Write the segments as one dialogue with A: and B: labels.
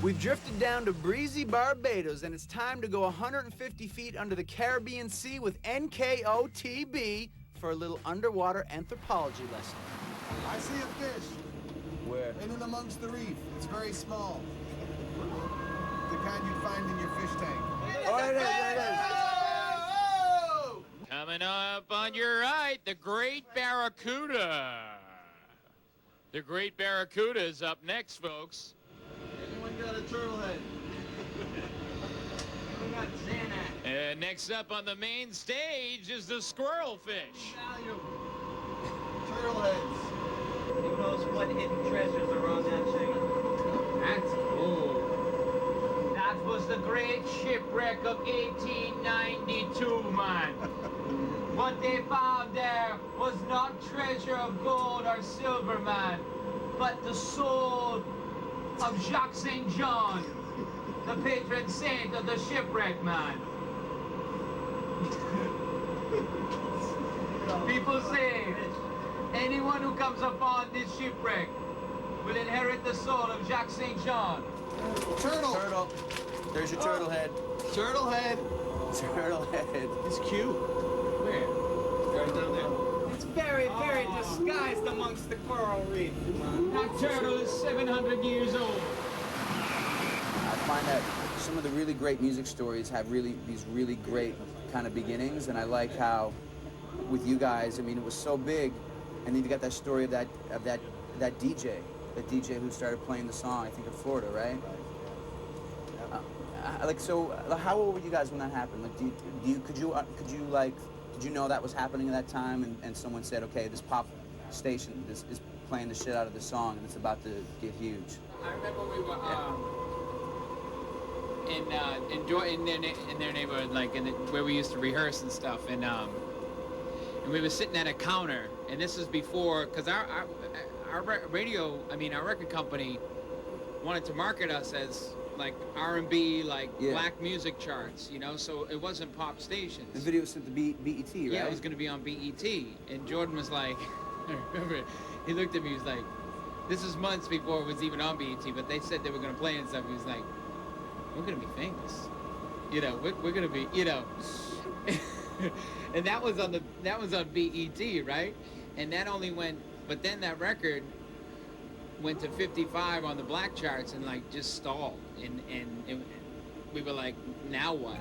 A: We've drifted down to breezy Barbados, and it's time to go 150 feet under the Caribbean Sea with NKOTB for a little underwater anthropology lesson.
B: I see a fish.
A: Where?
B: In and amongst the reef. It's very small. The kind you'd find in your fish tank.
A: Oh, there it is.
C: Coming up on your right, the Great Barracuda. The Great Barracuda is up next, folks.
B: Anyone got a turtle head?
D: We got Xanax.
C: And next up on the main stage is the squirrelfish.
B: Turtle heads.
D: Who knows what hidden treasures are on that thing? That's cool. That was the great shipwreck of 1892, man. What they found there was not treasure of gold or silver, man, but the soul of Jacques St. John, the patron saint of the shipwreck, man. People say anyone who comes upon this shipwreck will inherit the soul of Jacques St. John.
B: Turtle.
A: Turtle. There's your turtle head.
B: Turtle head.
A: Turtle head.
B: It's cute.
D: Where?
B: Right down there.
D: It's very, very disguised amongst the coral reef. That turtle is 700 years old.
A: I find that some of the really great music stories have these really great kind of beginnings, and I like how with you guys, I mean, it was so big, and then you got that story of that DJ who started playing the song, I think in Florida, right? So how old were you guys when that happened? Like, could you know that was happening at that time, and someone said, okay, this pop station is playing the shit out of this song, and it's about to get huge?
C: I remember we were in their neighborhood, like where we used to rehearse and stuff, and we were sitting at a counter, and this is before, because our record company wanted to market us as like R&B, like black music charts, you know, so it wasn't pop stations.
A: The video was sent to BET, right?
C: Yeah, it was going to be on BET, and Jordan was like, I remember, he looked at me, he was like, this is months before it was even on BET, but they said they were going to play and stuff. He was like, we're going to be famous, you know, we're going to be, you know, and that was on BET, right? And that only went, but then that record went to 55 on the black charts and like just stalled, and we were like, now what?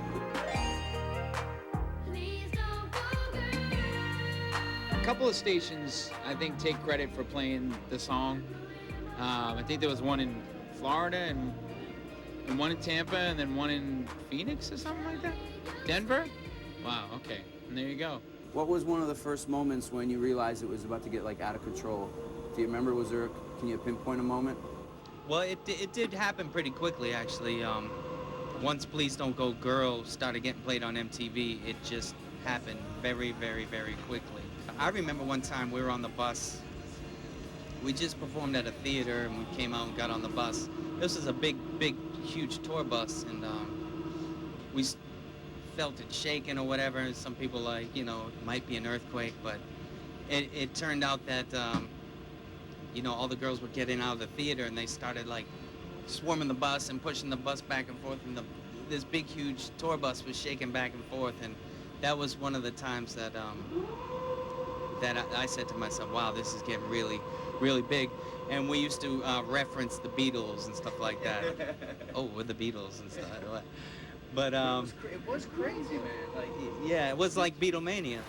C: A couple of stations I think take credit for playing the song. I think there was one in Florida and one in Tampa and then one in Phoenix or something like that. Denver? Wow, okay, and there you go.
A: What was one of the first moments when you realized it was about to get like out of control? Do you remember? Can you pinpoint a moment?
E: Well, it did happen pretty quickly, actually. Once Please Don't Go Girl started getting played on MTV, it just happened very, very, very quickly. I remember one time we were on the bus. We just performed at a theater, and we came out and got on the bus. This was a big, huge tour bus, and we felt it shaking or whatever. Some people like, you know, it might be an earthquake, but it turned out that you know, all the girls were getting out of the theater, and they started like swarming the bus and pushing the bus back and forth, and this big huge tour bus was shaking back and forth, and that was one of the times that I said to myself, wow, this is getting really, really big. And we used to reference the Beatles and stuff like that. Oh, with the Beatles and stuff. But
A: it was crazy, man. Like,
E: yeah, it was like Beatlemania.